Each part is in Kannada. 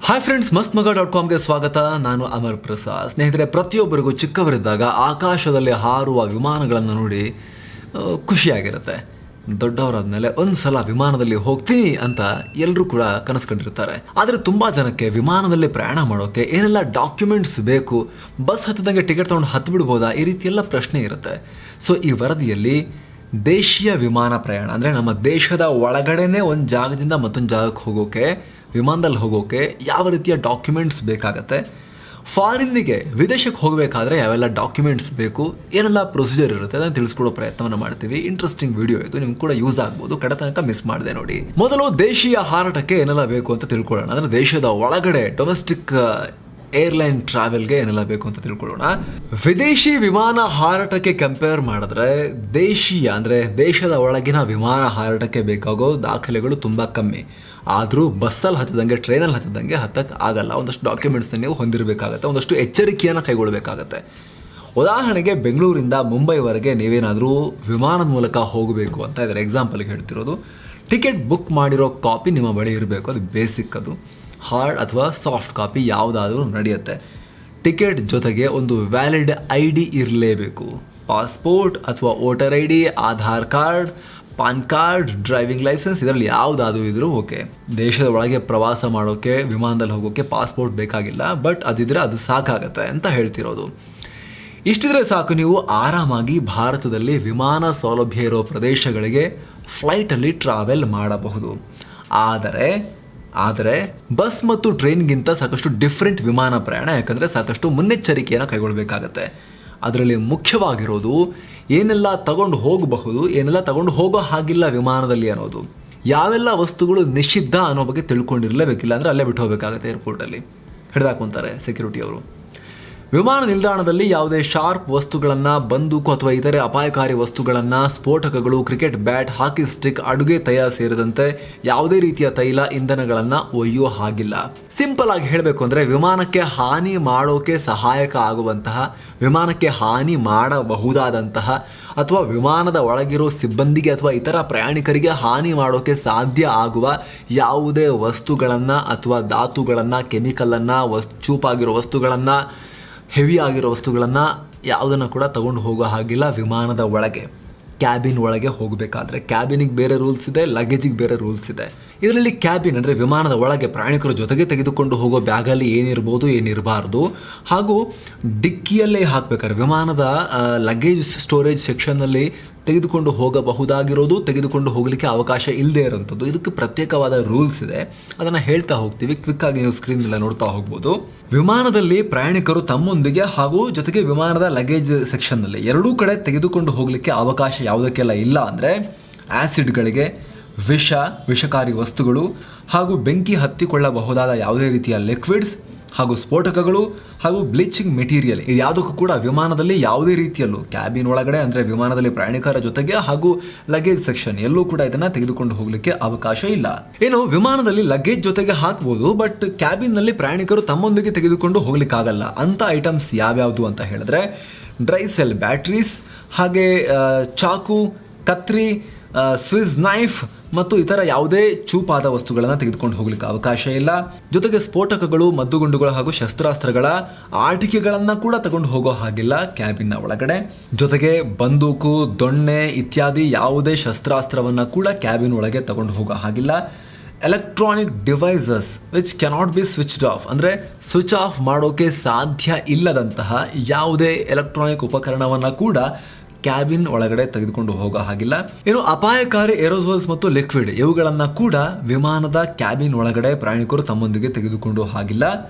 ಹಾಯ್ ಫ್ರೆಂಡ್ಸ್, mastmaga.comಗೆ ಸ್ವಾಗತ. ನಾನು ಅಮರ್ ಪ್ರಸಾದ್. ಸ್ನೇಹಿತರೆ, ಪ್ರತಿಯೊಬ್ಬರಿಗೂ ಚಿಕ್ಕವರಿದ್ದಾಗ ಆಕಾಶದಲ್ಲಿ ಹಾರುವ ವಿಮಾನಗಳನ್ನು ನೋಡಿ ಖುಷಿಯಾಗಿರುತ್ತೆ. ದೊಡ್ಡವರಾದ್ಮೇಲೆ ಒಂದು ಸಲ ವಿಮಾನದಲ್ಲಿ ಹೋಗ್ತೀನಿ ಅಂತ ಎಲ್ಲರೂ ಕೂಡ ಕನಸು ಕಂಡಿರ್ತಾರೆ. ಆದರೆ ತುಂಬ ಜನಕ್ಕೆ ವಿಮಾನದಲ್ಲಿ ಪ್ರಯಾಣ ಮಾಡೋಕ್ಕೆ ಏನೆಲ್ಲ ಡಾಕ್ಯುಮೆಂಟ್ಸ್ ಬೇಕು, ಬಸ್ ಹತ್ತದಂಗೆ ಟಿಕೆಟ್ ತೊಗೊಂಡು ಹತ್ತು ಬಿಡ್ಬೋದಾ, ಈ ರೀತಿ ಎಲ್ಲ ಪ್ರಶ್ನೆ ಇರುತ್ತೆ. ಸೊ ಈ ವರದಿಯಲ್ಲಿ ದೇಶೀಯ ವಿಮಾನ ಪ್ರಯಾಣ ಅಂದರೆ ನಮ್ಮ ದೇಶದ ಒಳಗಡೆನೇ ಒಂದು ಜಾಗದಿಂದ ಮತ್ತೊಂದು ಜಾಗಕ್ಕೆ ಹೋಗೋಕೆ, ವಿಮಾನದಲ್ಲಿ ಹೋಗೋಕೆ ಯಾವ ರೀತಿಯ ಡಾಕ್ಯುಮೆಂಟ್ಸ್ ಬೇಕಾಗತ್ತೆ, ಫಾರಿನ್ನಿಗೆ ವಿದೇಶಕ್ಕೆ ಹೋಗಬೇಕಾದ್ರೆ ಯಾವೆಲ್ಲ ಡಾಕ್ಯುಮೆಂಟ್ಸ್ ಬೇಕು, ಏನೆಲ್ಲ ಪ್ರೊಸೀಜರ್ ಇರುತ್ತೆ ಅದನ್ನು ತಿಳಿಸ್ಕೊಡೋ ಪ್ರಯತ್ನವನ್ನು ಮಾಡ್ತೀವಿ. ಇಂಟ್ರೆಸ್ಟಿಂಗ್ ವಿಡಿಯೋ ಇದು, ನಿಮ್ಗೆ ಕೂಡ ಯೂಸ್ ಆಗ್ಬೋದು. ಕಡೆ ತನಕ ಮಿಸ್ ಮಾಡಿದೆ ನೋಡಿ. ಮೊದಲು ದೇಶೀಯ ಹಾರಾಟಕ್ಕೆ ಏನೆಲ್ಲ ಬೇಕು ಅಂತ ತಿಳ್ಕೊಳ್ಳೋಣ. ಅಂದರೆ ದೇಶದ ಒಳಗಡೆ ಡೊಮೆಸ್ಟಿಕ್ ಏರ್ಲೈನ್ ಟ್ರಾವೆಲ್ಗೆ ಏನೆಲ್ಲ ಬೇಕು ಅಂತ ತಿಳ್ಕೊಳ್ಳೋಣ. ವಿದೇಶಿ ವಿಮಾನ ಹಾರಾಟಕ್ಕೆ ಕಂಪೇರ್ ಮಾಡಿದ್ರೆ ದೇಶೀಯ ಅಂದರೆ ದೇಶದ ಒಳಗಿನ ವಿಮಾನ ಹಾರಾಟಕ್ಕೆ ಬೇಕಾಗೋ ದಾಖಲೆಗಳು ತುಂಬ ಕಮ್ಮಿ. ಆದರೂ ಬಸ್ಸಲ್ಲಿ ಹತ್ತದಂಗೆ, ಟ್ರೈನಲ್ಲಿ ಹತ್ತದಂಗೆ ಹತ್ತಕ್ಕೆ ಆಗಲ್ಲ. ಒಂದಷ್ಟು ಡಾಕ್ಯುಮೆಂಟ್ಸ್ನ ನೀವು ಹೊಂದಿರಬೇಕಾಗತ್ತೆ, ಒಂದಷ್ಟು ಎಚ್ಚರಿಕೆಯನ್ನು ಕೈಗೊಳ್ಳಬೇಕಾಗತ್ತೆ. ಉದಾಹರಣೆಗೆ ಬೆಂಗಳೂರಿಂದ ಮುಂಬೈವರೆಗೆ ನೀವೇನಾದರೂ ವಿಮಾನದ ಮೂಲಕ ಹೋಗಬೇಕು ಅಂತ ಇದ್ದಾರೆ. ಎಕ್ಸಾಂಪಲ್ಗೆ ಹೇಳ್ತಿರೋದು, ಟಿಕೆಟ್ ಬುಕ್ ಮಾಡಿರೋ ಕಾಪಿ ನಿಮ್ಮ ಬಳಿ ಇರಬೇಕು. ಅದು ಬೇಸಿಕ್. ಅದು ಹಾರ್ಡ್ ಅಥವಾ ಸಾಫ್ಟ್ ಕಾಪಿ ಯಾವುದಾದ್ರೂ ನಡೆಯುತ್ತೆ. ಟಿಕೆಟ್ ಜೊತೆಗೆ ಒಂದು ವ್ಯಾಲಿಡ್ ID ಇರಲೇಬೇಕು. ಪಾಸ್ಪೋರ್ಟ್ ಅಥವಾ voter ID, Aadhaar card, PAN card, driving licence, ಇದರಲ್ಲಿ ಯಾವುದಾದ್ರೂ ಇದ್ರೂ ಓಕೆ. ದೇಶದ ಒಳಗೆ ಪ್ರವಾಸ ಮಾಡೋಕ್ಕೆ, ವಿಮಾನದಲ್ಲಿ ಹೋಗೋಕ್ಕೆ ಪಾಸ್ಪೋರ್ಟ್ ಬೇಕಾಗಿಲ್ಲ, ಬಟ್ ಅದಿದ್ರೆ ಅದು ಸಾಕಾಗತ್ತೆ ಅಂತ ಹೇಳ್ತಿರೋದು. ಇಷ್ಟಿದ್ರೆ ಸಾಕು, ನೀವು ಆರಾಮಾಗಿ ಭಾರತದಲ್ಲಿ ವಿಮಾನ ಸೌಲಭ್ಯ ಇರೋ ಪ್ರದೇಶಗಳಿಗೆ ಫ್ಲೈಟಲ್ಲಿ ಟ್ರಾವೆಲ್ ಮಾಡಬಹುದು. ಆದರೆ ಬಸ್ ಮತ್ತು ಟ್ರೈನ್ಗಿಂತ ಸಾಕಷ್ಟು ಡಿಫ್ರೆಂಟ್ ವಿಮಾನ ಪ್ರಯಾಣ, ಯಾಕಂದರೆ ಸಾಕಷ್ಟು ಮುನ್ನೆಚ್ಚರಿಕೆಯನ್ನು ಕೈಗೊಳ್ಳಬೇಕಾಗತ್ತೆ. ಅದರಲ್ಲಿ ಮುಖ್ಯವಾಗಿರೋದು ಏನೆಲ್ಲ ತಗೊಂಡು ಹೋಗಬಹುದು, ಏನೆಲ್ಲ ತಗೊಂಡು ಹೋಗೋ ಹಾಗಿಲ್ಲ ವಿಮಾನದಲ್ಲಿ ಅನ್ನೋದು. ಯಾವೆಲ್ಲ ವಸ್ತುಗಳು ನಿಷಿದ್ಧ ಅನ್ನೋ ಬಗ್ಗೆ ತಿಳ್ಕೊಂಡಿರಲೇಬೇಕಿಲ್ಲ, ಅಂದರೆ ಅಲ್ಲೇ ಬಿಟ್ಟು ಹೋಗಬೇಕಾಗತ್ತೆ. ಏರ್ಪೋರ್ಟಲ್ಲಿ ಹಿಡಿದಾಕೊಂತಾರೆ ಸೆಕ್ಯೂರಿಟಿಯವರು. ವಿಮಾನ ನಿಲ್ದಾಣದಲ್ಲಿ ಯಾವುದೇ ಶಾರ್ಪ್ ವಸ್ತುಗಳನ್ನು, ಬಂದೂಕು ಅಥವಾ ಇತರೆ ಅಪಾಯಕಾರಿ ವಸ್ತುಗಳನ್ನು, ಸ್ಫೋಟಕಗಳು, ಕ್ರಿಕೆಟ್ ಬ್ಯಾಟ್, ಹಾಕಿ ಸ್ಟಿಕ್, ಅಡುಗೆ ತೈಲ ಸೇರಿದಂತೆ ಯಾವುದೇ ರೀತಿಯ ತೈಲ, ಇಂಧನಗಳನ್ನು ಒಯ್ಯೋ ಹಾಗಿಲ್ಲ. ಸಿಂಪಲ್ ಆಗಿ ಹೇಳಬೇಕು ಅಂದರೆ ವಿಮಾನಕ್ಕೆ ಹಾನಿ ಮಾಡೋಕೆ ಸಹಾಯಕ ಆಗುವಂತಹ, ವಿಮಾನಕ್ಕೆ ಹಾನಿ ಮಾಡಬಹುದಾದಂತಹ ಅಥವಾ ವಿಮಾನದ ಒಳಗಿರೋ ಸಿಬ್ಬಂದಿಗೆ ಅಥವಾ ಇತರ ಪ್ರಯಾಣಿಕರಿಗೆ ಹಾನಿ ಮಾಡೋಕೆ ಸಾಧ್ಯ ಆಗುವ ಯಾವುದೇ ವಸ್ತುಗಳನ್ನು ಅಥವಾ ಧಾತುಗಳನ್ನು, ಕೆಮಿಕಲನ್ನು, ಚೂಪಾಗಿರೋ ವಸ್ತುಗಳನ್ನು, ಹೆವಿ ಆಗಿರೋ ವಸ್ತುಗಳನ್ನು ಯಾವುದನ್ನು ಕೂಡ ತಗೊಂಡು ಹೋಗೋ ಹಾಗಿಲ್ಲ ವಿಮಾನದ ಒಳಗೆ. ಕ್ಯಾಬಿನ್ ಒಳಗೆ ಹೋಗಬೇಕಾದ್ರೆ ಕ್ಯಾಬಿನಿಗೆ ಬೇರೆ ರೂಲ್ಸ್ ಇದೆ, ಲಗೇಜಿಗೆ ಬೇರೆ ರೂಲ್ಸ್ ಇದೆ. ಇದರಲ್ಲಿ ಕ್ಯಾಬಿನ್ ಅಂದರೆ ವಿಮಾನದ ಒಳಗೆ ಪ್ರಯಾಣಿಕರ ಜೊತೆಗೆ ತೆಗೆದುಕೊಂಡು ಹೋಗೋ ಬ್ಯಾಗಲ್ಲಿ ಏನಿರ್ಬೋದು, ಏನಿರಬಾರ್ದು, ಹಾಗೂ ಡಿಕ್ಕಿಯಲ್ಲೇ ಹಾಕಬೇಕಾದ್ರೆ ವಿಮಾನದ ಲಗೇಜ್ ಸ್ಟೋರೇಜ್ ಸೆಕ್ಷನ್ನಲ್ಲಿ ತೆಗೆದುಕೊಂಡು ಹೋಗಬಹುದಾಗಿರೋದು, ತೆಗೆದುಕೊಂಡು ಹೋಗಲಿಕ್ಕೆ ಅವಕಾಶ ಇಲ್ಲದೆ ಇರೋಂಥದ್ದು, ಇದಕ್ಕೆ ಪ್ರತ್ಯೇಕವಾದ ರೂಲ್ಸ್ ಇದೆ. ಅದನ್ನು ಹೇಳ್ತಾ ಹೋಗ್ತೀವಿ. ಕ್ವಿಕ್ಕಾಗಿ ನೀವು ಸ್ಕ್ರೀನ್ನೆಲ್ಲ ನೋಡ್ತಾ ಹೋಗ್ಬೋದು. ವಿಮಾನದಲ್ಲಿ ಪ್ರಯಾಣಿಕರು ತಮ್ಮೊಂದಿಗೆ ಹಾಗೂ ಜೊತೆಗೆ ವಿಮಾನದ ಲಗೇಜ್ ಸೆಕ್ಷನ್ನಲ್ಲಿ ಎರಡೂ ಕಡೆ ತೆಗೆದುಕೊಂಡು ಹೋಗಲಿಕ್ಕೆ ಅವಕಾಶ ಯಾವುದಕ್ಕೆಲ್ಲ ಇಲ್ಲ ಅಂದರೆ ಆ್ಯಸಿಡ್ಗಳಿಗೆ, ವಿಷಕಾರಿ ವಸ್ತುಗಳು, ಹಾಗೂ ಬೆಂಕಿ ಹತ್ತಿಕೊಳ್ಳಬಹುದಾದ ಯಾವುದೇ ರೀತಿಯ ಲಿಕ್ವಿಡ್ಸ್, ಹಾಗೂ ಸ್ಫೋಟಕಗಳು, ಹಾಗೂ ಬ್ಲೀಚಿಂಗ್ ಮೆಟೀರಿಯಲ್, ಇದು ಯಾವುದಕ್ಕೂ ಕೂಡ ವಿಮಾನದಲ್ಲಿ ಯಾವುದೇ ರೀತಿಯಲ್ಲೂ ಕ್ಯಾಬಿನ್ ಒಳಗಡೆ ಅಂದರೆ ವಿಮಾನದಲ್ಲಿ ಪ್ರಯಾಣಿಕರ ಜೊತೆಗೆ ಹಾಗೂ ಲಗೇಜ್ ಸೆಕ್ಷನ್ ಎಲ್ಲೂ ಕೂಡ ಇದನ್ನು ತೆಗೆದುಕೊಂಡು ಹೋಗಲಿಕ್ಕೆ ಅವಕಾಶ ಇಲ್ಲ. ಏನು, ವಿಮಾನದಲ್ಲಿ ಲಗೇಜ್ ಜೊತೆಗೆ ಹಾಕ್ಬೋದು, ಬಟ್ ಕ್ಯಾಬಿನ್ನಲ್ಲಿ ಪ್ರಯಾಣಿಕರು ತಮ್ಮೊಂದಿಗೆ ತೆಗೆದುಕೊಂಡು ಹೋಗ್ಲಿಕ್ಕಾಗಲ್ಲ. ಅಂಥ ಐಟಮ್ಸ್ ಯಾವ್ಯಾವುದು ಅಂತ ಹೇಳಿದ್ರೆ ಡ್ರೈ ಸೆಲ್ ಬ್ಯಾಟ್ರೀಸ್, ಹಾಗೆ ಚಾಕು, ಕತ್ರಿ, ಸ್ವಿಸ್ ನೈಫ್ ಮತ್ತು ಇತರ ಯಾವುದೇ ಚೂಪಾದ ವಸ್ತುಗಳನ್ನು ತೆಗೆದುಕೊಂಡು ಹೋಗ್ಲಿಕ್ಕೆ ಅವಕಾಶ ಇಲ್ಲ. ಜೊತೆಗೆ ಸ್ಫೋಟಕಗಳು, ಮದ್ದುಗುಂಡುಗಳು ಹಾಗೂ ಶಸ್ತ್ರಾಸ್ತ್ರಗಳ ಆಟಿಕೆಗಳನ್ನು ಕೂಡ ತಗೊಂಡು ಹೋಗೋ ಹಾಗಿಲ್ಲ ಕ್ಯಾಬಿನ್ನ ಒಳಗಡೆ. ಜೊತೆಗೆ ಬಂದೂಕು, ದೊಣ್ಣೆ ಇತ್ಯಾದಿ ಯಾವುದೇ ಶಸ್ತ್ರಾಸ್ತ್ರವನ್ನು ಕೂಡ ಕ್ಯಾಬಿನ್ ಒಳಗೆ ತಗೊಂಡು ಹೋಗೋ ಹಾಗಿಲ್ಲ. Electronic devices which cannot be switched off ಅಂದರೆ ಸ್ವಿಚ್ ಆಫ್ ಮಾಡೋಕೆ ಸಾಧ್ಯ ಇಲ್ಲದಂತಹ ಯಾವುದೇ ಎಲೆಕ್ಟ್ರಾನಿಕ್ ಉಪಕರಣವನ್ನು ಕೂಡ ಕ್ಯಾಬಿನ್ ಒಳಗಡೆ ತೆಗೆದುಕೊಂಡು ಹೋಗೋ ಹಾಗಿಲ್ಲ. ಇನ್ನು ಅಪಾಯಕಾರಿ ಏರೋಸೋಲ್ಸ್ ಮತ್ತು ಲಿಕ್ವಿಡ್ ಇವುಗಳನ್ನು ಕೂಡ ವಿಮಾನದ ಕ್ಯಾಬಿನ್ ಒಳಗಡೆ ಪ್ರಯಾಣಿಕರು ತಮ್ಮೊಂದಿಗೆ ತೆಗೆದುಕೊಂಡು ಹಾಗಿಲ್ಲ.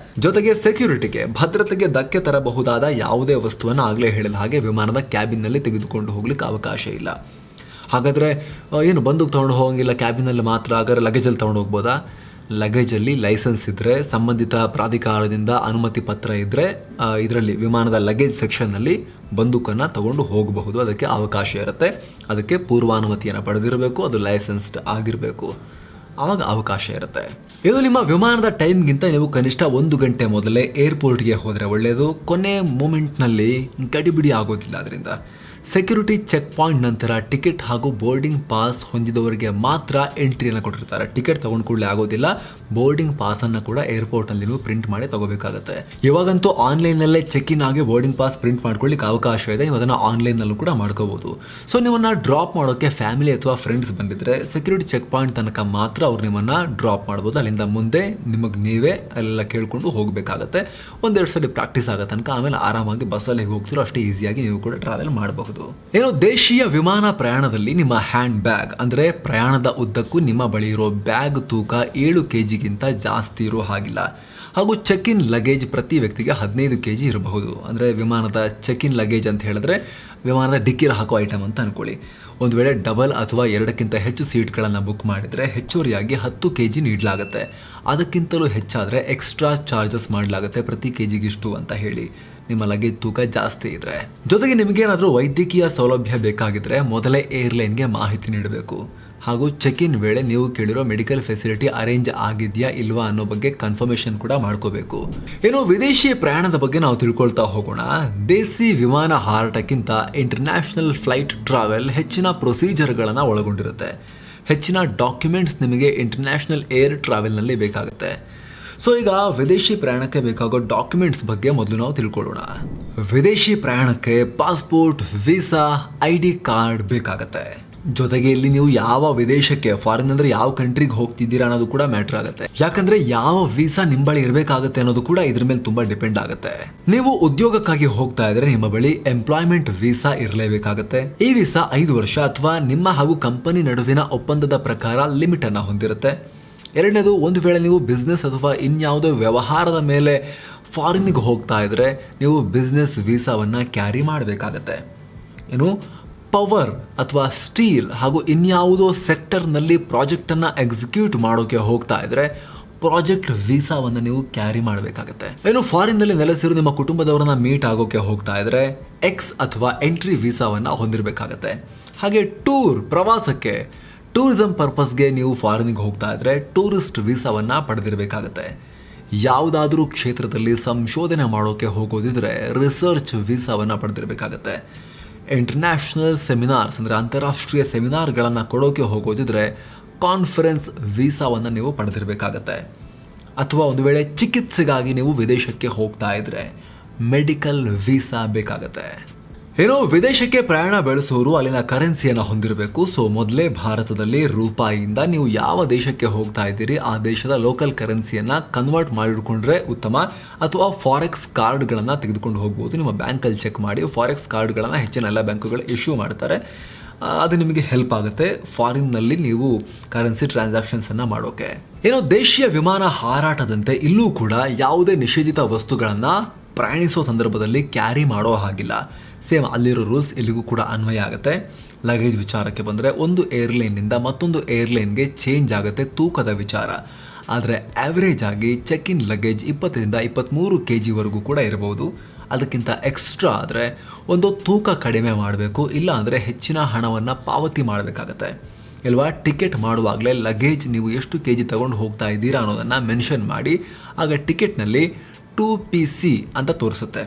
ಜೊತೆಗೆ ಸೆಕ್ಯೂರಿಟಿಗೆ, ಭದ್ರತೆಗೆ ಧಕ್ಕೆ ತರಬಹುದಾದ ಯಾವುದೇ ವಸ್ತುವನ್ನು ಆಗಲೇ ಹೇಳಿದ ಹಾಗೆ ವಿಮಾನದ ಕ್ಯಾಬಿನ್ನಲ್ಲಿ ತೆಗೆದುಕೊಂಡು ಹೋಗ್ಲಿಕ್ಕೆ ಅವಕಾಶ ಇಲ್ಲ. ಹಾಗಾದರೆ ಏನು, ಬಂದೂಕು ತೊಗೊಂಡು ಹೋಗಂಗಿಲ್ಲ ಕ್ಯಾಬಿನಲ್ಲಿ ಮಾತ್ರ, ಹಾಗಾದರೆ ಲಗೇಜಲ್ಲಿ ತೊಗೊಂಡು ಹೋಗ್ಬೋದಾ? ಲಗೇಜಲ್ಲಿ ಲೈಸೆನ್ಸ್ ಇದ್ದರೆ, ಸಂಬಂಧಿತ ಪ್ರಾಧಿಕಾರದಿಂದ ಅನುಮತಿ ಪತ್ರ ಇದ್ದರೆ ಇದರಲ್ಲಿ ವಿಮಾನದ ಲಗೇಜ್ ಸೆಕ್ಷನ್ನಲ್ಲಿ ಬಂದೂಕನ್ನು ತಗೊಂಡು ಹೋಗಬಹುದು. ಅದಕ್ಕೆ ಅವಕಾಶ ಇರುತ್ತೆ. ಅದಕ್ಕೆ ಪೂರ್ವಾನುಮತಿಯನ್ನು ಪಡೆದಿರಬೇಕು, ಅದು ಲೈಸೆನ್ಸ್ಡ್ ಆಗಿರಬೇಕು, ಆವಾಗ ಅವಕಾಶ ಇರುತ್ತೆ. ಇದು ನಿಮ್ಮ ವಿಮಾನದ ಟೈಮ್ಗಿಂತ ನೀವು ಕನಿಷ್ಠ 1 ಗಂಟೆ ಮೊದಲೇ ಏರ್ಪೋರ್ಟ್ಗೆ ಹೋದರೆ ಒಳ್ಳೆಯದು. ಕೊನೆ ಮೂಮೆಂಟ್ನಲ್ಲಿ ಗಡಿಬಿಡಿ ಆಗೋದಿಲ್ಲ. ಅದರಿಂದ ಸೆಕ್ಯೂರಿಟಿ ಚೆಕ್ ಪಾಯಿಂಟ್ ನಂತರ ಟಿಕೆಟ್ ಹಾಗೂ ಬೋರ್ಡಿಂಗ್ ಪಾಸ್ ಹೊಂದಿದವರಿಗೆ ಮಾತ್ರ ಎಂಟ್ರಿಯನ್ನು ಕೊಟ್ಟಿರ್ತಾರೆ. ಟಿಕೆಟ್ ತಗೊಂಡು ಕೂಡಲೇ ಆಗೋದಿಲ್ಲ, ಬೋರ್ಡಿಂಗ್ ಪಾಸ್ ಅನ್ನು ಕೂಡ ಏರ್ಪೋರ್ಟ್ ಅಲ್ಲಿ ನೀವು ಪ್ರಿಂಟ್ ಮಾಡಿ ತಗೋಬೇಕಾಗುತ್ತೆ. ಇವಾಗಂತೂ ಆನ್ಲೈನ್ ನಲ್ಲೇ ಚೆಕ್ ಇನ್ ಆಗಿ ಬೋರ್ಡಿಂಗ್ ಪಾಸ್ ಪ್ರಿಂಟ್ ಮಾಡ್ಕೊಳ್ಳಿಕ್ಕೆ ಅವಕಾಶ ಇದೆ, ನೀವು ಅದನ್ನ ಆನ್ಲೈನ್ ನಲ್ಲೂ ಕೂಡ ಮಾಡ್ಕೋಬಹುದು. ಸೊ ನಿಮ್ಮನ್ನ ಡ್ರಾಪ್ ಮಾಡೋಕೆ ಫ್ಯಾಮಿಲಿ ಅಥವಾ ಫ್ರೆಂಡ್ಸ್ ಬಂದಿದ್ರೆ ಸೆಕ್ಯೂರಿಟಿ ಚೆಕ್ ಪಾಯಿಂಟ್ ತನಕ ಮಾತ್ರ ಅವ್ರು ನಿಮ್ಮನ್ನ ಡ್ರಾಪ್ ಮಾಡ್ಬೋದು. ಅಲ್ಲಿಂದ ಮುಂದೆ ನಿಮಗೆ ನೀವೇ ಅಲ್ಲೆಲ್ಲ ಕೇಳ್ಕೊಂಡು ಹೋಗಬೇಕಾಗತ್ತೆ. ಒಂದೆರಡು ಸಲ ಪ್ರಾಕ್ಟೀಸ್ ಆಗೋ ತನಕ ಆಮೇಲೆ ಆರಾಮಾಗಿ ಬಸ್ಸಲ್ಲಿ ಹೋಗ್ತಿರೋ ಅಷ್ಟೇ ಈಸಿಯಾಗಿ ನೀವು ಕೂಡ ಟ್ರಾವೆಲ್ ಮಾಡಬಹುದು. ಏನೋ ದೇಶೀಯ ವಿಮಾನ ಪ್ರಯಾಣದಲ್ಲಿ ನಿಮ್ಮ ಹ್ಯಾಂಡ್ ಬ್ಯಾಗ್ ಅಂದ್ರೆ ಪ್ರಯಾಣದ ಉದ್ದಕ್ಕೂ ನಿಮ್ಮ ಬಳಿ ಇರೋ ಬ್ಯಾಗ್ ತೂಕ 7 kg ಜಾಸ್ತಿ ಇರೋ ಹಾಗಿಲ್ಲ. ಹಾಗೂ ಚೆಕ್ ಇನ್ ಲಗೇಜ್ ಪ್ರತಿ ವ್ಯಕ್ತಿಗೆ 15 kg ಇರಬಹುದು. ಅಂದ್ರೆ ವಿಮಾನದ ಚೆಕ್ ಇನ್ ಲಗೇಜ್ ಅಂತ ಹೇಳಿದ್ರೆ ವಿಮಾನದ ಡಿಕ್ಕಿರ ಹಾಕೋ ಐಟಮ್ ಅಂತ ಅನ್ಕೊಳ್ಳಿ. ಒಂದು ವೇಳೆ ಡಬಲ್ ಅಥವಾ 2ಕ್ಕಿಂತ ಹೆಚ್ಚು ಸೀಟ್ಗಳನ್ನು ಬುಕ್ ಮಾಡಿದರೆ ಹೆಚ್ಚುವರಿಯಾಗಿ 10 kg ನೀಡಲಾಗುತ್ತೆ. ಅದಕ್ಕಿಂತಲೂ ಹೆಚ್ಚಾದರೆ ಎಕ್ಸ್ಟ್ರಾ ಚಾರ್ಜಸ್ ಮಾಡಲಾಗುತ್ತೆ ಪ್ರತಿ ಕೆಜಿಗಿಷ್ಟು ಅಂತ ಹೇಳಿ, ನಿಮ್ಮ ಲಗೇಜ್ ತೂಕ ಜಾಸ್ತಿ ಇದ್ರೆ. ಜೊತೆಗೆ ನಿಮಗೇನಾದರೂ ವೈದ್ಯಕೀಯ ಸೌಲಭ್ಯ ಬೇಕಾಗಿದ್ರೆ ಮೊದಲೇ ಏರ್ಲೈನ್ಗೆ ಮಾಹಿತಿ ನೀಡಬೇಕು. ಹಾಗೂ ಚೆಕ್ ಇನ್ ವೇಳೆ ನೀವು ಕೇಳಿರೋ ಮೆಡಿಕಲ್ ಫೆಸಿಲಿಟಿ ಅರೇಂಜ್ ಆಗಿದೆಯಾ ಇಲ್ವಾ ಅನ್ನೋ ಬಗ್ಗೆ ಕನ್ಫರ್ಮೇಷನ್ ಕೂಡ ಮಾಡ್ಕೋಬೇಕು. ಏನೋ ವಿದೇಶಿ ಪ್ರಯಾಣದ ಬಗ್ಗೆ ನಾವು ತಿಳ್ಕೊಳ್ತಾ ಹೋಗೋಣ. ದೇಸಿ ವಿಮಾನ ಹಾರಾಟಕ್ಕಿಂತ ಇಂಟರ್ನ್ಯಾಷನಲ್ ಫ್ಲೈಟ್ ಟ್ರಾವೆಲ್ ಹೆಚ್ಚಿನ ಪ್ರೊಸೀಜರ್ಗಳನ್ನು ಒಳಗೊಂಡಿರುತ್ತೆ. ಹೆಚ್ಚಿನ ಡಾಕ್ಯುಮೆಂಟ್ಸ್ ನಿಮಗೆ ಇಂಟರ್ನ್ಯಾಷನಲ್ ಏರ್ ಟ್ರಾವೆಲ್ನಲ್ಲಿ ಬೇಕಾಗುತ್ತೆ. ಸೊ ಈಗ ವಿದೇಶಿ ಪ್ರಯಾಣಕ್ಕೆ ಬೇಕಾಗೋ ಡಾಕ್ಯುಮೆಂಟ್ಸ್ ಬಗ್ಗೆ ಮೊದಲು ನಾವು ತಿಳ್ಕೊಳ್ಳೋಣ. ವಿದೇಶಿ ಪ್ರಯಾಣಕ್ಕೆ ಪಾಸ್ಪೋರ್ಟ್, ವೀಸಾ, ID ಕಾರ್ಡ್ ಬೇಕಾಗತ್ತೆ. ಜೊತೆಗೆ ಇಲ್ಲಿ ನೀವು ಯಾವ ವಿದೇಶಕ್ಕೆ, ಫಾರಿನ್ ಅಂದ್ರೆ ಯಾವ ಕಂಟ್ರಿಗೆ ಹೋಗ್ತಿದ್ದೀರಾ ಅನ್ನೋದು ಕೂಡ ಮ್ಯಾಟರ್ ಆಗುತ್ತೆ. ಯಾಕಂದ್ರೆ ಯಾವ ವೀಸಾ ನಿಮ್ಮ ಬಳಿ ಇರಬೇಕಾಗುತ್ತೆ ಅನ್ನೋದು ಕೂಡ ಇದ್ರ ಮೇಲೆ ತುಂಬಾ ಡಿಪೆಂಡ್ ಆಗುತ್ತೆ. ನೀವು ಉದ್ಯೋಗಕ್ಕಾಗಿ ಹೋಗ್ತಾ ಇದ್ರೆ ನಿಮ್ಮ ಬಳಿ ಎಂಪ್ಲಾಯ್ಮೆಂಟ್ ವೀಸಾ ಇರಲೇಬೇಕಾಗುತ್ತೆ. ಈ ವೀಸಾ 5 ವರ್ಷ ಅಥವಾ ನಿಮ್ಮ ಹಾಗೂ ಕಂಪನಿ ನಡುವಿನ ಒಪ್ಪಂದದ ಪ್ರಕಾರ ಲಿಮಿಟ್ ಅನ್ನ ಹೊಂದಿರುತ್ತೆ. ಎರಡನೇದು, ಒಂದು ವೇಳೆ ನೀವು ಬಿಸ್ನೆಸ್ ಅಥವಾ ಇನ್ಯಾವುದೋ ವ್ಯವಹಾರದ ಮೇಲೆ ಫಾರಿನ್ಗೆ ಹೋಗ್ತಾ ಇದ್ರೆ ನೀವು ಬಿಸ್ನೆಸ್ ವೀಸಾವನ್ನ ಕ್ಯಾರಿ ಮಾಡಬೇಕಾಗತ್ತೆ. ಏನು ಪವರ್ ಅಥವಾ ಸ್ಟೀಲ್ ಹಾಗೂ ಇನ್ಯಾವುದೋ ಸೆಕ್ಟರ್ನಲ್ಲಿ ಪ್ರಾಜೆಕ್ಟನ್ನು ಎಕ್ಸಿಕ್ಯೂಟ್ ಮಾಡೋಕೆ ಹೋಗ್ತಾ ಇದ್ರೆ ಪ್ರಾಜೆಕ್ಟ್ ವೀಸಾವನ್ನು ನೀವು ಕ್ಯಾರಿ ಮಾಡಬೇಕಾಗುತ್ತೆ. ಏನು ಫಾರಿನ್ನಲ್ಲಿ ನೆಲೆಸಿರೋ ನಿಮ್ಮ ಕುಟುಂಬದವರನ್ನ ಮೀಟ್ ಆಗೋಕೆ ಹೋಗ್ತಾ ಇದ್ರೆ ಎಕ್ಸ್ ಅಥವಾ ಎಂಟ್ರಿ ವೀಸಾವನ್ನು ಹೊಂದಿರಬೇಕಾಗತ್ತೆ. ಹಾಗೆ ಪ್ರವಾಸಕ್ಕೆ ಟೂರಿಸಂ ಪರ್ಪಸ್ಗೆ ನೀವು ಫಾರಿನ್ಗೆ ಹೋಗ್ತಾ ಇದ್ರೆ ಟೂರಿಸ್ಟ್ ವೀಸಾವನ್ನು ಪಡೆದಿರಬೇಕಾಗತ್ತೆ. ಯಾವುದಾದ್ರೂ ಕ್ಷೇತ್ರದಲ್ಲಿ ಸಂಶೋಧನೆ ಮಾಡೋಕೆ ಹೋಗೋದಿದ್ರೆ ರಿಸರ್ಚ್ ವೀಸಾವನ್ನು ಪಡೆದಿರಬೇಕಾಗತ್ತೆ. ಇಂಟರ್ನ್ಯಾಷನಲ್ ಸೆಮಿನಾರ್ಸ್ ಅಂದರೆ ಅಂತಾರಾಷ್ಟ್ರೀಯ ಸೆಮಿನಾರ್ಗಳನ್ನು ಕೊಡೋಕೆ ಹೋಗೋದಿದ್ರೆ ಕಾನ್ಫರೆನ್ಸ್ ವೀಸಾವನ್ನು ನೀವು ಪಡೆದಿರಬೇಕಾಗತ್ತೆ. ಅಥವಾ ಒಂದು ವೇಳೆ ಚಿಕಿತ್ಸೆಗಾಗಿ ನೀವು ವಿದೇಶಕ್ಕೆ ಹೋಗ್ತಾ ಇದ್ರೆ ಮೆಡಿಕಲ್ ವೀಸಾ ಬೇಕಾಗತ್ತೆ. ಏನೋ ವಿದೇಶಕ್ಕೆ ಪ್ರಯಾಣ ಬೆಳೆಸೋರು ಅಲ್ಲಿನ ಕರೆನ್ಸಿಯನ್ನು ಹೊಂದಿರಬೇಕು. ಸೊ ಮೊದಲೇ ಭಾರತದಲ್ಲಿ ರೂಪಾಯಿಯಿಂದ ನೀವು ಯಾವ ದೇಶಕ್ಕೆ ಹೋಗ್ತಾ ಇದ್ದೀರಿ ಆ ದೇಶದ ಲೋಕಲ್ ಕರೆನ್ಸಿಯನ್ನು ಕನ್ವರ್ಟ್ ಮಾಡಿಕೊಂಡ್ರೆ ಉತ್ತಮ. ಅಥವಾ ಫಾರೆಕ್ಸ್ ಕಾರ್ಡ್ಗಳನ್ನು ತೆಗೆದುಕೊಂಡು ಹೋಗ್ಬೋದು. ನಿಮ್ಮ ಬ್ಯಾಂಕಲ್ಲಿ ಚೆಕ್ ಮಾಡಿ ಫಾರೆಕ್ಸ್ ಕಾರ್ಡ್ಗಳನ್ನು ಹೆಚ್ಚಿನ ಎಲ್ಲ ಬ್ಯಾಂಕುಗಳು ಇಶ್ಯೂ ಮಾಡ್ತಾರೆ. ಅದು ನಿಮಗೆ ಹೆಲ್ಪ್ ಆಗುತ್ತೆ ಫಾರಿನ್ನಲ್ಲಿ ನೀವು ಕರೆನ್ಸಿ ಟ್ರಾನ್ಸಾಕ್ಷನ್ಸನ್ನು ಮಾಡೋಕೆ. ಏನೋ ದೇಶೀಯ ವಿಮಾನ ಹಾರಾಟದಂತೆ ಇಲ್ಲೂ ಕೂಡ ಯಾವುದೇ ನಿಷೇಧಿತ ವಸ್ತುಗಳನ್ನು ಪ್ರಯಾಣಿಸೋ ಸಂದರ್ಭದಲ್ಲಿ ಕ್ಯಾರಿ ಮಾಡೋ ಹಾಗಿಲ್ಲ. ಸೇಮ್ ಅಲ್ಲಿರೋ ರೂಲ್ಸ್ ಇಲ್ಲಿಗೂ ಕೂಡ ಅನ್ವಯ ಆಗುತ್ತೆ. ಲಗೇಜ್ ವಿಚಾರಕ್ಕೆ ಬಂದರೆ ಒಂದು ಏರ್ಲೈನ್ನಿಂದ ಮತ್ತೊಂದು ಏರ್ಲೈನ್ಗೆ ಚೇಂಜ್ ಆಗುತ್ತೆ ತೂಕದ ವಿಚಾರ. ಆದರೆ ಆ್ಯಾವ್ರೇಜ್ ಆಗಿ ಚೆಕ್ ಇನ್ ಲಗೇಜ್ 20ರಿಂದ 23 kg ಕೂಡ ಇರಬಹುದು. ಅದಕ್ಕಿಂತ ಎಕ್ಸ್ಟ್ರಾ ಆದರೆ ಒಂದು ತೂಕ ಕಡಿಮೆ ಮಾಡಬೇಕು, ಇಲ್ಲ ಅಂದರೆ ಹೆಚ್ಚಿನ ಹಣವನ್ನು ಪಾವತಿ ಮಾಡಬೇಕಾಗತ್ತೆ. ಇಲ್ವಾ ಟಿಕೆಟ್ ಮಾಡುವಾಗಲೇ ಲಗೇಜ್ ನೀವು ಎಷ್ಟು kg ತಗೊಂಡು ಹೋಗ್ತಾ ಇದ್ದೀರಾ ಅನ್ನೋದನ್ನು ಮೆನ್ಷನ್ ಮಾಡಿ. ಆಗ ಟಿಕೆಟ್ನಲ್ಲಿ 2PC ಅಂತ ತೋರಿಸುತ್ತೆ.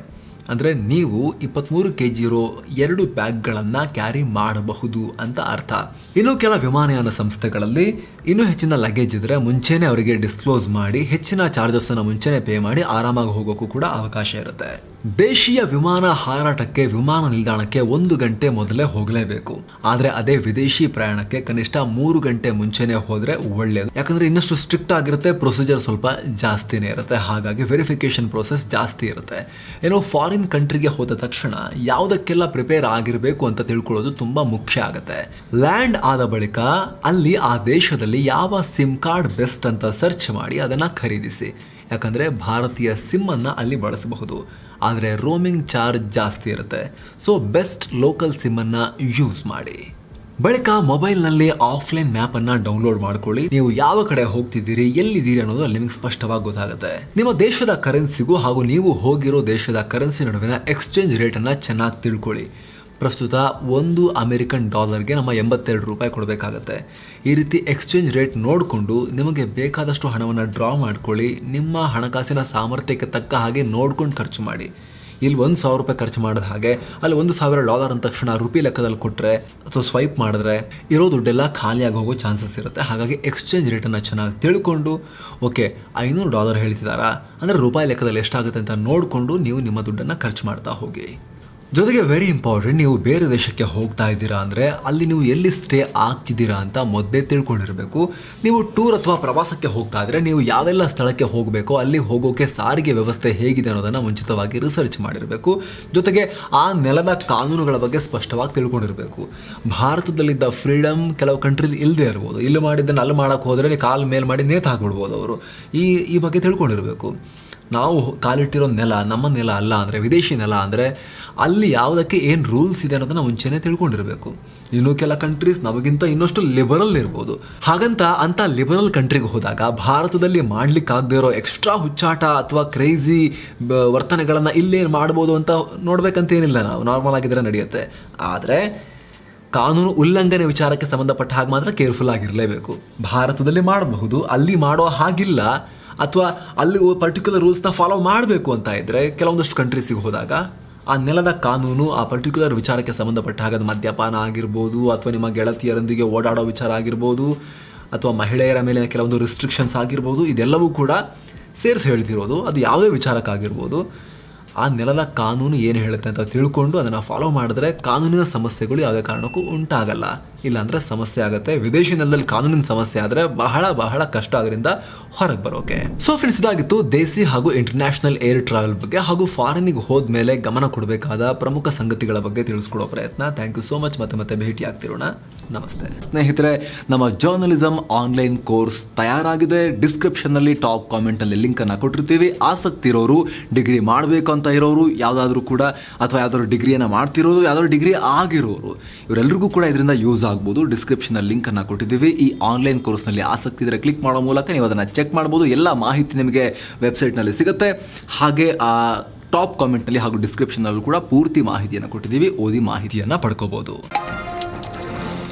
ಅಂದರೆ ನೀವು 23 kg ಇರೋ 2 ಬ್ಯಾಗ್ಗಳನ್ನು ಕ್ಯಾರಿ ಮಾಡಬಹುದು ಅಂತ ಅರ್ಥ. ಇನ್ನು ಕೆಲ ವಿಮಾನಯಾನ ಸಂಸ್ಥೆಗಳಲ್ಲಿ ಇನ್ನೂ ಹೆಚ್ಚಿನ ಲಗೇಜ್ ಇದ್ರೆ ಮುಂಚೆನೆ ಅವರಿಗೆ ಡಿಸ್ಕ್ಲೋಸ್ ಮಾಡಿ ಹೆಚ್ಚಿನ ಚಾರ್ಜಸ್ ಅನ್ನು ಮುಂಚೆನೆ ಪೇ ಮಾಡಿ ಆರಾಮಾಗಿ ಹೋಗೋಕ್ಕೂ ಕೂಡ ಅವಕಾಶ ಇರುತ್ತೆ. ದೇಶೀಯ ವಿಮಾನ ಹಾರಾಟಕ್ಕೆ ವಿಮಾನ ನಿಲ್ದಾಣಕ್ಕೆ 1 ಗಂಟೆ ಮೊದಲೇ ಹೋಗಲೇಬೇಕು. ಆದರೆ ಅದೇ ವಿದೇಶಿ ಪ್ರಯಾಣಕ್ಕೆ ಕನಿಷ್ಠ 3 ಗಂಟೆ ಮುಂಚೆನೆ ಹೋದ್ರೆ ಒಳ್ಳೆಯದು. ಯಾಕಂದ್ರೆ ಇನ್ನಷ್ಟು ಸ್ಟ್ರಿಕ್ಟ್ ಆಗಿರುತ್ತೆ, ಪ್ರೊಸೀಜರ್ ಸ್ವಲ್ಪ ಜಾಸ್ತಿನೇ ಇರುತ್ತೆ. ಹಾಗಾಗಿ ವೆರಿಫಿಕೇಶನ್ ಪ್ರೋಸೆಸ್ ಜಾಸ್ತಿ ಇರುತ್ತೆ. ಏನೋ ಫಾರಿನ್ ಕಂಟ್ರಿಗೆ ಹೋದ ತಕ್ಷಣ ಯಾವುದಕ್ಕೆಲ್ಲ ಪ್ರಿಪೇರ್ ಆಗಿರಬೇಕು ಅಂತ ತಿಳ್ಕೊಳ್ಳೋದು ತುಂಬಾ ಮುಖ್ಯ ಆಗುತ್ತೆ. ಲ್ಯಾಂಡ್ ಆದ ಬಳಿಕ ಅಲ್ಲಿ ಆ ದೇಶದಲ್ಲಿ ಯಾವ ಸಿಮ್ ಕಾರ್ಡ್ ಬೆಸ್ಟ್ ಅಂತ ಸರ್ಚ್ ಮಾಡಿ ಅದನ್ನ ಖರೀದಿಸಿ. ಯಾಕಂದ್ರೆ ಭಾರತೀಯ ಸಿಮ್ ಅನ್ನ ಅಲ್ಲಿ ಬಳಸಬಹುದು, ಆದರೆ ರೋಮಿಂಗ್ ಚಾರ್ಜ್ ಜಾಸ್ತಿ ಇರುತ್ತೆ. ಸೊ ಬೆಸ್ಟ್ ಲೋಕಲ್ ಸಿಮ್ ಅನ್ನ ಯೂಸ್ ಮಾಡಿ. ಬಳಿಕ ಮೊಬೈಲ್ನಲ್ಲಿ ಆಫ್ಲೈನ್ ಮ್ಯಾಪ್ ಅನ್ನ ಡೌನ್ಲೋಡ್ ಮಾಡ್ಕೊಳ್ಳಿ. ನೀವು ಯಾವ ಕಡೆ ಹೋಗ್ತಿದ್ದೀರಿ, ಎಲ್ಲಿದ್ದೀರಿ ಅನ್ನೋದು ಅಲ್ಲಿ ನಿಮಗೆ ಸ್ಪಷ್ಟವಾಗಿ ಗೊತ್ತಾಗುತ್ತೆ. ನಿಮ್ಮ ದೇಶದ ಕರೆನ್ಸಿಗೂ ಹಾಗೂ ನೀವು ಹೋಗಿರೋ ದೇಶದ ಕರೆನ್ಸಿ ನಡುವಿನ ಎಕ್ಸ್ಚೇಂಜ್ ರೇಟ್ ಅನ್ನ ಚೆನ್ನಾಗಿ ತಿಳ್ಕೊಳ್ಳಿ. ಪ್ರಸ್ತುತ $1 ಅಮೆರಿಕನ್ ಗೆ ನಮ್ಮ 82 ರೂಪಾಯಿ ಕೊಡಬೇಕಾಗತ್ತೆ. ಈ ರೀತಿ ಎಕ್ಸ್ಚೇಂಜ್ ರೇಟ್ ನೋಡಿಕೊಂಡು ನಿಮಗೆ ಬೇಕಾದಷ್ಟು ಹಣವನ್ನು ಡ್ರಾ ಮಾಡ್ಕೊಳ್ಳಿ. ನಿಮ್ಮ ಹಣಕಾಸಿನ ಸಾಮರ್ಥ್ಯಕ್ಕೆ ತಕ್ಕ ಹಾಗೆ ನೋಡ್ಕೊಂಡು ಖರ್ಚು ಮಾಡಿ. ಇಲ್ಲಿ $1,000 ಖರ್ಚು ಮಾಡಿದ ಹಾಗೆ ಅಲ್ಲಿ $1,000 ಅಂದ ತಕ್ಷಣ ರೂಪಿ ಲೆಕ್ಕದಲ್ಲಿ ಕೊಟ್ಟರೆ ಅಥವಾ ಸ್ವೈಪ್ ಮಾಡಿದ್ರೆ ಇರೋ ದುಡ್ಡೆಲ್ಲ ಖಾಲಿಯಾಗಿ ಹೋಗೋ ಚಾನ್ಸಸ್ ಇರುತ್ತೆ. ಹಾಗಾಗಿ ಎಕ್ಸ್ಚೇಂಜ್ ರೇಟನ್ನು ಚೆನ್ನಾಗಿ ತಿಳ್ಕೊಂಡು ಓಕೆ $500 ಹೇಳ್ತಿದ್ದಾರಾ ಅಂದರೆ ರೂಪಾಯಿ ಲೆಕ್ಕದಲ್ಲಿ ಎಷ್ಟಾಗುತ್ತೆ ಅಂತ ನೋಡಿಕೊಂಡು ನೀವು ನಿಮ್ಮ ದುಡ್ಡನ್ನು ಖರ್ಚು ಮಾಡ್ತಾ ಹೋಗಿ. ಜೊತೆಗೆ ವೆರಿ ಇಂಪಾರ್ಟೆಂಟ್, ನೀವು ಬೇರೆ ದೇಶಕ್ಕೆ ಹೋಗ್ತಾ ಇದ್ದೀರಾ ಅಂದರೆ ಅಲ್ಲಿ ನೀವು ಎಲ್ಲಿ ಸ್ಟೇ ಆಗ್ತಿದ್ದೀರಾ ಅಂತ ಮೊದಲೇ ತಿಳ್ಕೊಂಡಿರಬೇಕು. ನೀವು ಟೂರ್ ಅಥವಾ ಪ್ರವಾಸಕ್ಕೆ ಹೋಗ್ತಾ ಇದ್ರೆ ನೀವು ಯಾವೆಲ್ಲ ಸ್ಥಳಕ್ಕೆ ಹೋಗಬೇಕೋ ಅಲ್ಲಿ ಹೋಗೋಕೆ ಸಾರಿಗೆ ವ್ಯವಸ್ಥೆ ಹೇಗಿದೆ ಅನ್ನೋದನ್ನು ಮುಂಚಿತವಾಗಿ ರಿಸರ್ಚ್ ಮಾಡಿರಬೇಕು. ಜೊತೆಗೆ ಆ ನೆಲದ ಕಾನೂನುಗಳ ಬಗ್ಗೆ ಸ್ಪಷ್ಟವಾಗಿ ತಿಳ್ಕೊಂಡಿರಬೇಕು. ಭಾರತದಲ್ಲಿದ್ದ ಫ್ರೀಡಮ್ ಕೆಲವು ಕಂಟ್ರಿಲಿ ಇಲ್ಲದೆ ಇರ್ಬೋದು. ಇಲ್ಲಿ ಮಾಡಿದ್ದನ್ನು ಅಲ್ಲಿ ಮಾಡೋಕ್ಕೆ ಹೋದರೆ ಕಾಲು ಮೇಲೆ ಮಾಡಿ ನೇತು ಹಾಕ್ಬಿಡ್ಬೋದು ಅವರು. ಈ ಬಗ್ಗೆ ತಿಳ್ಕೊಂಡಿರಬೇಕು. ನಾವು ಕಾಲಿಟ್ಟಿರೋ ನೆಲ ನಮ್ಮ ನೆಲ ಅಲ್ಲ ಅಂದರೆ, ವಿದೇಶಿ ನೆಲ ಅಂದರೆ ಅಲ್ಲಿ ಯಾವುದಕ್ಕೆ ಏನು ರೂಲ್ಸ್ ಇದೆ ಅನ್ನೋದನ್ನು ಮುಂಚೆನೇ ತಿಳ್ಕೊಂಡಿರಬೇಕು. ಇನ್ನು ಕೆಲ ಕಂಟ್ರೀಸ್ ನಮಗಿಂತ ಇನ್ನಷ್ಟು ಲಿಬರಲ್ ಇರ್ಬೋದು. ಹಾಗಂತ ಅಂಥ ಲಿಬರಲ್ ಕಂಟ್ರಿಗೆ ಹೋದಾಗ ಭಾರತದಲ್ಲಿ ಮಾಡ್ಲಿಕ್ಕಾಗದೇ ಇರೋ ಎಕ್ಸ್ಟ್ರಾ ಹುಚ್ಚಾಟ ಅಥವಾ ಕ್ರೇಜಿ ವರ್ತನೆಗಳನ್ನು ಇಲ್ಲೇನು ಮಾಡ್ಬೋದು ಅಂತ ನೋಡ್ಬೇಕಂತೇನಿಲ್ಲ. ನಾವು ನಾರ್ಮಲ್ ಆಗಿದ್ರೆ ನಡೆಯುತ್ತೆ. ಆದರೆ ಕಾನೂನು ಉಲ್ಲಂಘನೆ ವಿಚಾರಕ್ಕೆ ಸಂಬಂಧಪಟ್ಟ ಹಾಗೆ ಮಾತ್ರ ಕೇರ್ಫುಲ್ ಆಗಿರಲೇಬೇಕು. ಭಾರತದಲ್ಲಿ ಮಾಡಬಹುದು, ಅಲ್ಲಿ ಮಾಡೋ ಹಾಗಿಲ್ಲ. ಅಥವಾ ಅಲ್ಲಿ ಪರ್ಟಿಕ್ಯುಲರ್ ರೂಲ್ಸ್ನ ಫಾಲೋ ಮಾಡಬೇಕು ಅಂತ ಇದ್ದರೆ ಕೆಲವೊಂದಷ್ಟು ಕಂಟ್ರೀಸಿಗೆ ಹೋದಾಗ ಆ ನೆಲದ ಕಾನೂನು ಆ ಪರ್ಟಿಕ್ಯುಲರ್ ವಿಚಾರಕ್ಕೆ ಸಂಬಂಧಪಟ್ಟ ಹಾಗೆ ಮದ್ಯಪಾನ ಆಗಿರ್ಬೋದು, ಅಥವಾ ನಿಮ್ಮ ಗೆಳತಿಯರೊಂದಿಗೆ ಓಡಾಡೋ ವಿಚಾರ ಆಗಿರ್ಬೋದು, ಅಥವಾ ಮಹಿಳೆಯರ ಮೇಲೆ ಕೆಲವೊಂದು ರಿಸ್ಟ್ರಿಕ್ಷನ್ಸ್ ಆಗಿರ್ಬೋದು, ಇದೆಲ್ಲವೂ ಕೂಡ ಸೇರಿಸಿ ಹೇಳ್ತಿರೋದು. ಅದು ಯಾವುದೇ ವಿಚಾರಕ್ಕಾಗಿರ್ಬೋದು, ಆ ನೆಲದ ಕಾನೂನು ಏನು ಹೇಳುತ್ತೆ ಅಂತ ತಿಳ್ಕೊಂಡು ಅದನ್ನು ಫಾಲೋ ಮಾಡಿದ್ರೆ ಕಾನೂನಿನ ಸಮಸ್ಯೆಗಳು ಯಾವುದೇ ಕಾರಣಕ್ಕೂ ಉಂಟಾಗಲ್ಲ. ಇಲ್ಲಾಂದರೆ ಸಮಸ್ಯೆ ಆಗುತ್ತೆ. ವಿದೇಶಿ ನೆಲದಲ್ಲಿ ಕಾನೂನಿನ ಸಮಸ್ಯೆ ಆದರೆ ಬಹಳ ಬಹಳ ಕಷ್ಟ ಅದರಿಂದ ಹೊರಗೆ ಬರೋಕೆ. ಸೊ ಫ್ರೆಂಡ್ಸ್, ಇದಾಗಿತ್ತು ದೇಸಿ ಹಾಗೂ ಇಂಟರ್ನ್ಯಾಷನಲ್ ಏರ್ ಟ್ರಾವೆಲ್ ಬಗ್ಗೆ ಹಾಗೂ ಫಾರಿನಿಗೆ ಹೋದ್ಮೇಲೆ ಗಮನ ಕೊಡಬೇಕಾದ ಪ್ರಮುಖ ಸಂಗತಿಗಳ ಬಗ್ಗೆ ತಿಳಿಸ್ಕೊಡೋ ಪ್ರಯತ್ನ. Thank you so much. ಮತ್ತೆ ಭೇಟಿ ಆಗ್ತಿರೋಣ. ನಮಸ್ತೆ ಸ್ನೇಹಿತರೆ. ನಮ್ಮ ಜರ್ನಲಿಸಮ್ ಆನ್ಲೈನ್ ಕೋರ್ಸ್ ತಯಾರಾಗಿದೆ. ಡಿಸ್ಕ್ರಿಪ್ಷನ್ನಲ್ಲಿ ಟಾಪ್ ಕಾಮೆಂಟಲ್ಲಿ ಲಿಂಕನ್ನು ಕೊಟ್ಟಿರ್ತೀವಿ. ಆಸಕ್ತಿ ಇರೋರು, ಡಿಗ್ರಿ ಮಾಡಬೇಕು ಅಂತ ಇರೋರು ಯಾವುದಾದ್ರೂ ಕೂಡ, ಅಥವಾ ಯಾವುದಾದ್ರು ಡಿಗ್ರಿಯನ್ನು ಮಾಡ್ತಿರೋರು, ಯಾವುದಾದ್ರು ಡಿಗ್ರಿ ಆಗಿರೋರು, ಇವರೆಲ್ಲರಿಗೂ ಕೂಡ ಇದರಿಂದ ಯೂಸ್ ಆಗ್ಬೋದು. ಡಿಸ್ಕ್ರಿಪ್ಷನಲ್ಲಿ ಲಿಂಕನ್ನು ಕೊಟ್ಟಿದ್ದೀವಿ. ಈ ಆನ್ಲೈನ್ ಕೋರ್ಸ್ನಲ್ಲಿ ಆಸಕ್ತಿ ಇದ್ದರೆ ಕ್ಲಿಕ್ ಮಾಡೋ ಮೂಲಕ ನೀವು ಅದನ್ನು ಚೆಕ್ ಮಾಡ್ಬೋದು. ಎಲ್ಲ ಮಾಹಿತಿ ನಿಮಗೆ ವೆಬ್ಸೈಟ್ನಲ್ಲಿ ಸಿಗುತ್ತೆ. ಹಾಗೆ ಆ ಟಾಪ್ ಕಾಮೆಂಟ್ನಲ್ಲಿ ಹಾಗೂ ಡಿಸ್ಕ್ರಿಪ್ಷನ್ನಲ್ಲೂ ಕೂಡ ಪೂರ್ತಿ ಮಾಹಿತಿಯನ್ನು ಕೊಟ್ಟಿದ್ದೀವಿ. ಓದಿ ಮಾಹಿತಿಯನ್ನು ಪಡ್ಕೋಬೋದು.